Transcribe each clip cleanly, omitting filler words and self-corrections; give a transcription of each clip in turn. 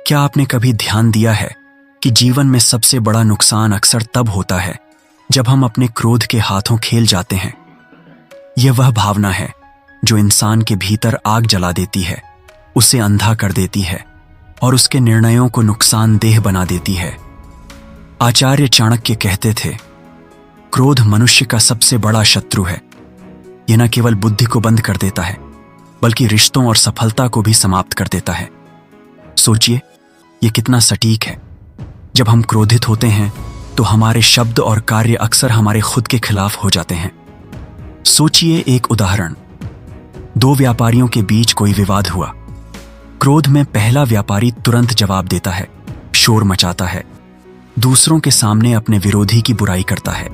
क्या आपने कभी ध्यान दिया है कि जीवन में सबसे बड़ा नुकसान अक्सर तब होता है जब हम अपने क्रोध के हाथों खेल जाते हैं। यह वह भावना है जो इंसान के भीतर आग जला देती है, उसे अंधा कर देती है और उसके निर्णयों को नुकसानदेह बना देती है। आचार्य चाणक्य कहते थे, क्रोध मनुष्य का सबसे बड़ा शत्रु है। यह न केवल बुद्धि को बंद कर देता है बल्कि रिश्तों और सफलता को भी समाप्त कर देता है। सोचिए, यह कितना सटीक है। जब हम क्रोधित होते हैं तो हमारे शब्द और कार्य अक्सर हमारे खुद के खिलाफ हो जाते हैं। सोचिए एक उदाहरण। दो व्यापारियों के बीच कोई विवाद हुआ। क्रोध में पहला व्यापारी तुरंत जवाब देता है, शोर मचाता है, दूसरों के सामने अपने विरोधी की बुराई करता है।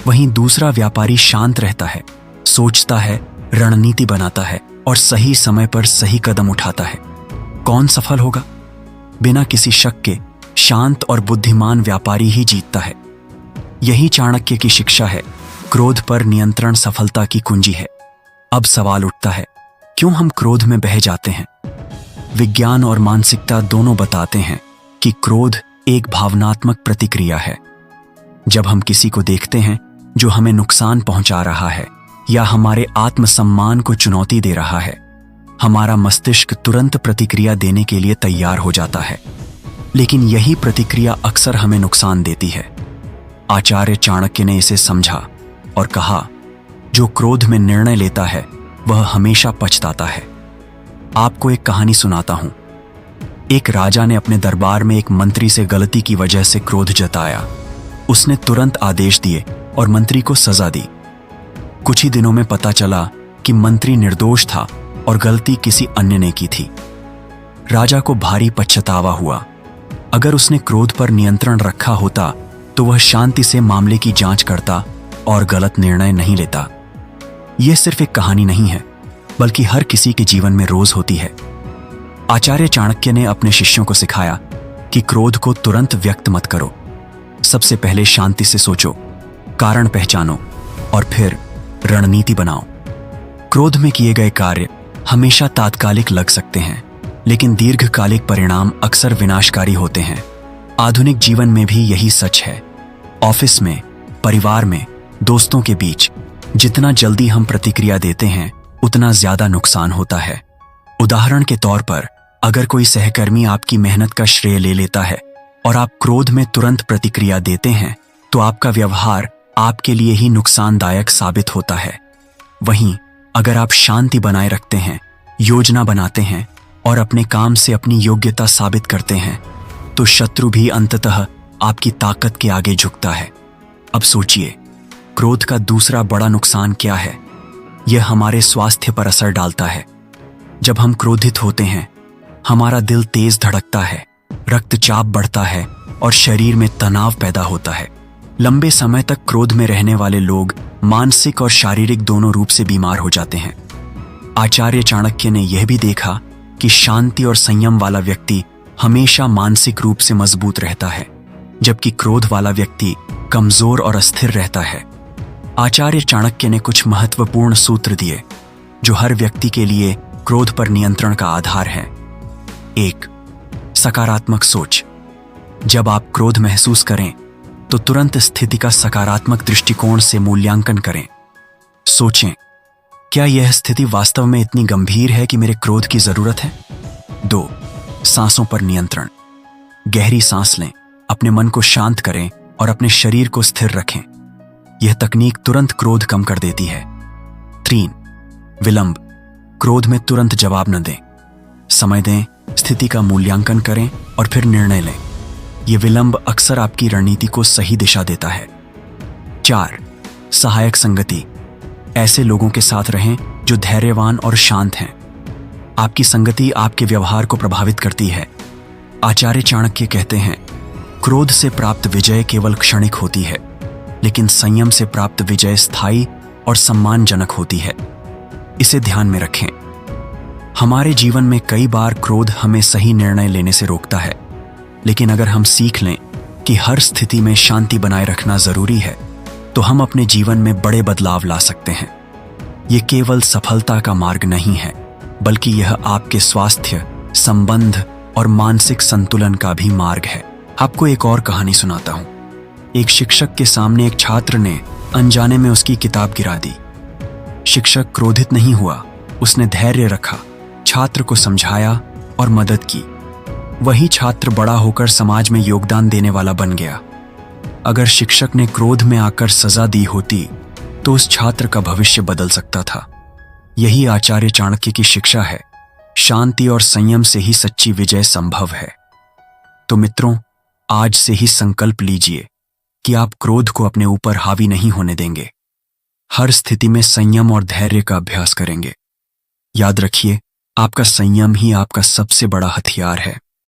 वहीं दूसरा व्यापारी शांत रहता है, सोचता है, रणनीति बनाता है और सही समय पर सही कदम उठाता है। कौन सफल होगा? बिना किसी शक के शांत और बुद्धिमान व्यापारी ही जीतता है। यही चाणक्य की शिक्षा है। क्रोध पर नियंत्रण सफलता की कुंजी है। अब सवाल उठता है, क्यों हम क्रोध में बह जाते हैं? विज्ञान और मानसिकता दोनों बताते हैं कि क्रोध एक भावनात्मक प्रतिक्रिया है। जब हम किसी को देखते हैं जो हमें नुकसान पहुंचा रहा है या हमारे आत्मसम्मान को चुनौती दे रहा है, हमारा मस्तिष्क तुरंत प्रतिक्रिया देने के लिए तैयार हो जाता है। लेकिन यही प्रतिक्रिया अक्सर हमें नुकसान देती है। आचार्य चाणक्य ने इसे समझा और कहा, जो क्रोध में निर्णय लेता है वह हमेशा पछताता है। आपको एक कहानी सुनाता हूं। एक राजा ने अपने दरबार में एक मंत्री से गलती की वजह से क्रोध जताया। उसने तुरंत आदेश दिए और मंत्री को सजा दी। कुछ ही दिनों में पता चला कि मंत्री निर्दोष था और गलती किसी अन्य ने की थी। राजा को भारी पछतावा हुआ। अगर उसने क्रोध पर नियंत्रण रखा होता तो वह शांति से मामले की जांच करता और गलत निर्णय नहीं लेता। यह सिर्फ एक कहानी नहीं है, बल्कि हर किसी के जीवन में रोज होती है। आचार्य चाणक्य ने अपने शिष्यों को सिखाया कि क्रोध को तुरंत व्यक्त मत करो। सबसे पहले शांति से सोचो, कारण पहचानो और फिर रणनीति बनाओ। क्रोध में किए गए कार्य हमेशा तात्कालिक लग सकते हैं, लेकिन दीर्घकालिक परिणाम अक्सर विनाशकारी होते हैं। आधुनिक जीवन में भी यही सच है। ऑफिस में, परिवार में, दोस्तों के बीच जितना जल्दी हम प्रतिक्रिया देते हैं उतना ज्यादा नुकसान होता है। उदाहरण के तौर पर, अगर कोई सहकर्मी आपकी मेहनत का श्रेय ले लेता है और आप क्रोध में तुरंत प्रतिक्रिया देते हैं तो आपका व्यवहार आपके लिए ही नुकसानदायक साबित होता है। वहीं अगर आप शांति बनाए रखते हैं, योजना बनाते हैं और अपने काम से अपनी योग्यता साबित करते हैं तो शत्रु भी अंततः आपकी ताकत के आगे झुकता है। अब सोचिए, क्रोध का दूसरा बड़ा नुकसान क्या है? यह हमारे स्वास्थ्य पर असर डालता है। जब हम क्रोधित होते हैं, हमारा दिल तेज धड़कता है, रक्तचाप बढ़ता है और शरीर में तनाव पैदा होता है। लंबे समय तक क्रोध में रहने वाले लोग मानसिक और शारीरिक दोनों रूप से बीमार हो जाते हैं। आचार्य चाणक्य ने यह भी देखा कि शांति और संयम वाला व्यक्ति हमेशा मानसिक रूप से मजबूत रहता है, जबकि क्रोध वाला व्यक्ति कमजोर और अस्थिर रहता है। आचार्य चाणक्य ने कुछ महत्वपूर्ण सूत्र दिए जो हर व्यक्ति के लिए क्रोध पर नियंत्रण का आधार है। 1. सकारात्मक सोच। जब आप क्रोध महसूस करें तो तुरंत स्थिति का सकारात्मक दृष्टिकोण से मूल्यांकन करें। सोचें, क्या यह स्थिति वास्तव में इतनी गंभीर है कि मेरे क्रोध की जरूरत है? 2. सांसों पर नियंत्रण। गहरी सांस लें, अपने मन को शांत करें और अपने शरीर को स्थिर रखें। यह तकनीक तुरंत क्रोध कम कर देती है। 3. विलंब। क्रोध में तुरंत जवाब न दें। समय दें, स्थिति का मूल्यांकन करें और फिर निर्णय लें। यह विलंब अक्सर आपकी रणनीति को सही दिशा देता है। 4. सहायक संगति। ऐसे लोगों के साथ रहें जो धैर्यवान और शांत हैं। आपकी संगति आपके व्यवहार को प्रभावित करती है। आचार्य चाणक्य कहते हैं, क्रोध से प्राप्त विजय केवल क्षणिक होती है, लेकिन संयम से प्राप्त विजय स्थायी और सम्मानजनक होती है। इसे ध्यान में रखें। हमारे जीवन में कई बार क्रोध हमें सही निर्णय लेने से रोकता है, लेकिन अगर हम सीख लें कि हर स्थिति में शांति बनाए रखना जरूरी है तो हम अपने जीवन में बड़े बदलाव ला सकते हैं। ये केवल सफलता का मार्ग नहीं है, बल्कि यह आपके स्वास्थ्य, संबंध और मानसिक संतुलन का भी मार्ग है। आपको एक और कहानी सुनाता हूं। एक शिक्षक के सामने एक छात्र ने अनजाने में उसकी किताब गिरा दी। शिक्षक क्रोधित नहीं हुआ, उसने धैर्य रखा, छात्र को समझाया और मदद की। वही छात्र बड़ा होकर समाज में योगदान देने वाला बन गया। अगर शिक्षक ने क्रोध में आकर सजा दी होती तो उस छात्र का भविष्य बदल सकता था। यही आचार्य चाणक्य की शिक्षा है। शांति और संयम से ही सच्ची विजय संभव है। तो मित्रों, आज से ही संकल्प लीजिए कि आप क्रोध को अपने ऊपर हावी नहीं होने देंगे। हर स्थिति में संयम और धैर्य का अभ्यास करेंगे। याद रखिए, आपका संयम ही आपका सबसे बड़ा हथियार है।